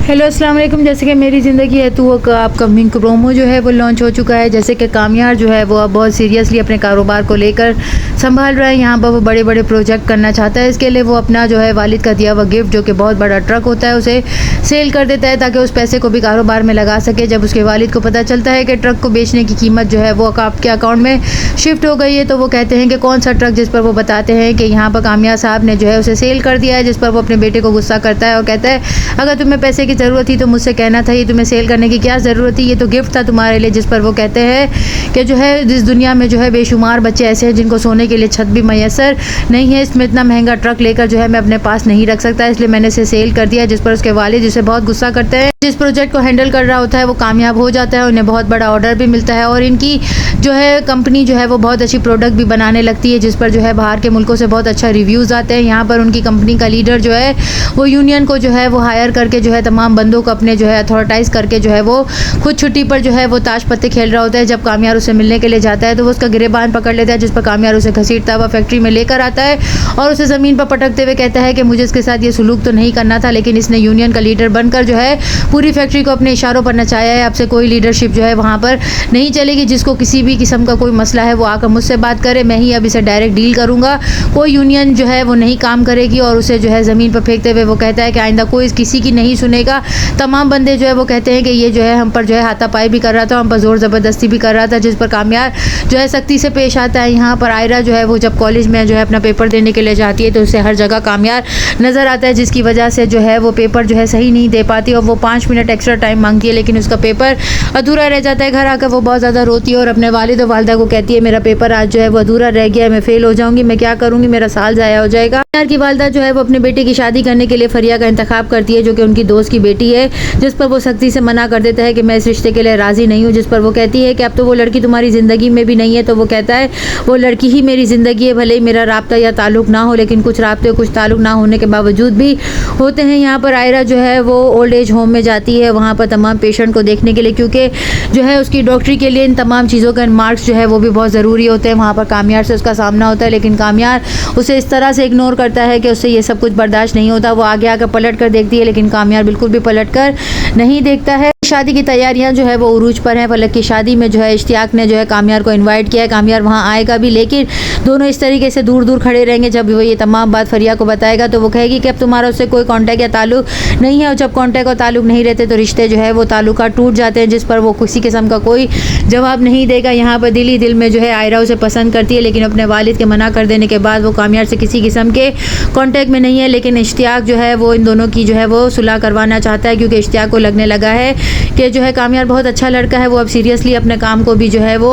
Hello अस्सलाम वालेकुम। जैसे कि मेरी ज़िंदगी है तो वो अपकमिंग प्रोमो जो है वो लॉन्च हो चुका है। जैसे कि कामयार जो है वो अब बहुत सीरियसली अपने कारोबार को लेकर संभाल रहा है। यहाँ पर वो बड़े बड़े प्रोजेक्ट करना चाहता है। इसके लिए वो अपना जो है वालिद का दिया हुआ गिफ्ट जो कि बहुत बड़ा ट्रक होता है उसे सेल कर देता है ताकि उस पैसे को भी कारोबार में लगा सके। जब उसके वालिद को पता चलता है कि ट्रक को बेचने की कीमत जो है वो आपके अकाउंट में शिफ्ट हो गई है तो वो कहते हैं कि कौन सा ट्रक, जिस पर वो बताते हैं कि यहाँ पर कामयार साहब ने जो है उसे सेल कर दिया है। जिस पर वो अपने बेटे को गुस्सा करता है और कहता है अगर तुम्हें पैसे की ज़रूरत थी तो मुझसे कहना था, ये तुम्हें सेल करने की क्या ज़रूरत थी, ये तो गिफ्ट था तुम्हारे लिए। जिस पर वो कहते हैं कि जो है जिस दुनिया में जो है बेशुमार बच्चे ऐसे हैं जिनको सोने के लिए छत भी मैसर नहीं है, इसमें इतना महंगा ट्रक लेकर जो है मैं अपने पास नहीं रख सकता, इसलिए मैंने इसे सेल कर दिया। जिस पर उसके वालिद जिसे बहुत गुस्सा करते हैं। जिस प्रोजेक्ट को हैंडल कर रहा होता है वो कामयाब हो जाता है, उन्हें बहुत बड़ा ऑर्डर भी मिलता है और इनकी जो है कंपनी जो है वो बहुत अच्छी प्रोडक्ट भी बनाने लगती है, जिस पर जो है बाहर के मुल्कों से बहुत अच्छा रिव्यूज़ आते हैं। यहाँ पर उनकी कंपनी का लीडर जो है वो यूनियन को जो है वो हायर करके जो है तमाम बंदों को अपने जो है अथॉरिटाइज़ करके जो है वो खुद छुट्टी पर जो है वो ताश पत्ते खेल रहा होता है। जब कामयार उसे मिलने के लिए जाता है तो वो उसका गिरेबान पकड़ लेता है, जिस पर कामयार उसे घसीटता हुआ फैक्ट्री में लेकर आता है और उसे ज़मीन पर पटकते हुए कहता है कि मुझे इसके साथ ये सुलूक तो नहीं करना था, लेकिन इसने यूनियन का लीडर बनकर जो है पूरी फैक्ट्री को अपने इशारों पर नचाया है। अब से कोई लीडरशिप जो है वहाँ पर नहीं चलेगी। जिसको किसी भी किस्म का कोई मसला है वो आकर मुझसे बात करे, मैं ही अब इसे डायरेक्ट डील करूँगा। कोई यूनियन जो है वो नहीं काम करेगी और उसे जो है ज़मीन पर फेंकते हुए वो कहता है कि आइंदा कोई किसी की नहीं सुनेगा। तमाम बंदे जो है वो कहते हैं कि ये जो है हम पर जो है हाथापाई भी कर रहा था, हम पर ज़ोर ज़बरदस्ती भी कर रहा था, जिस पर कामयार जो है सख्ती से पेश आता है। यहाँ पर आयरा जो है वो जब कॉलेज में जो है अपना पेपर देने के लिए जाती है तो उसे हर जगह कामयार नज़र आता है, जिसकी वजह से जो है वो पेपर जो है सही नहीं दे पाती और वो 5 मिनट एक्स्ट्रा टाइम मांगती है, लेकिन उसका पेपर अधूरा रह जाता है। घर आकर वो बहुत ज़्यादा रोती है और अपने वालिद और वालिदा को कहती है मेरा पेपर आज जो है वो अधूरा रह गया है, मैं फेल हो जाऊँगी, मैं क्या करूँगी, मेरा साल ज़ाया हो जाएगा। यार की वालिदा जो है वो अपने बेटे की शादी करने के लिए फरिया का इंतखाब करती है जो कि उनकी दोस्त की बेटी है, जिस पर वो सख्ती से मना कर देता है कि मैं इस रिश्ते के लिए राज़ी नहीं हूँ। जिस पर वो कहती है कि अब तो वो लड़की तुम्हारी ज़िंदगी में भी नहीं है। तो वो कहता है वो लड़की ही मेरी ज़िंदगी है, भले ही मेरा राब्ता या ताल्लुक़ ना हो, लेकिन कुछ राब्ते कुछ ताल्लुक़ ना होने के बावजूद भी होते हैं। यहाँ पर आयरा जो है वो ओल्ड एज होम में जाती है वहाँ पर तमाम पेशेंट को देखने के लिए, क्योंकि जो है उसकी डॉक्टरी के लिए इन तमाम चीज़ों का मार्क्स जो है वो भी बहुत ज़रूरी होते हैं। वहाँ पर कामयार से उसका सामना होता है, लेकिन कामयार उसे इस तरह से इग्नोर करता है कि उससे ये सब कुछ बर्दाश्त नहीं होता। वो आगे आकर पलट कर देखती है, लेकिन कामयार बिल्कुल भी पलट कर नहीं देखता है। शादी की तैयारियां जो है वो उरूज पर हैं। फलक की शादी में जो है इश्तियाक ने जो है कामयार को इनवाइट किया है, कामयार वहां आएगा भी, लेकिन दोनों इस तरीके से दूर दूर खड़े रहेंगे। जब वो ये तमाम बात फरिया को बताएगा तो वो कहेगी कि अब तुम्हारा उससे कोई कांटेक्ट या ताल्लुक नहीं है, और जब कांटेक्ट और ताल्लुक नहीं रहते तो रिश्ते जो है वो ताल्लुकात टूट जाते हैं, जिस पर वो किसी किस्म का कोई जवाब नहीं देगा। यहाँ पर दिल ही दिल में जो है आयरा उसे पसंद करती है, लेकिन अपने वालिद के मना कर देने के बाद वो कामयार से किसी किस्म के कॉन्टैक्ट में नहीं है। लेकिन इश्तियाक जो है वो इन दोनों की जो है वो सुलह करवाना चाहता है, क्योंकि इश्तियाक को लगने लगा है कि जो है कामयार बहुत अच्छा लड़का है, वो अब सीरियसली अपने काम को भी जो है वो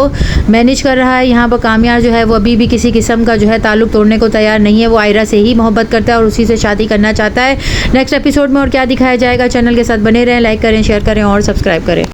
मैनेज कर रहा है। यहाँ पर कामयार जो है वो अभी भी किसी किस्म का जो है ताल्लुक तोड़ने को तैयार नहीं है। वो आयरा से ही मोहब्बत करता है और उसी से शादी करना चाहता है। नेक्स्ट एपिसोड में और क्या दिखाया जाएगा, चैनल के साथ बने रहें, लाइक करें, शेयर करें और सब्सक्राइब करें।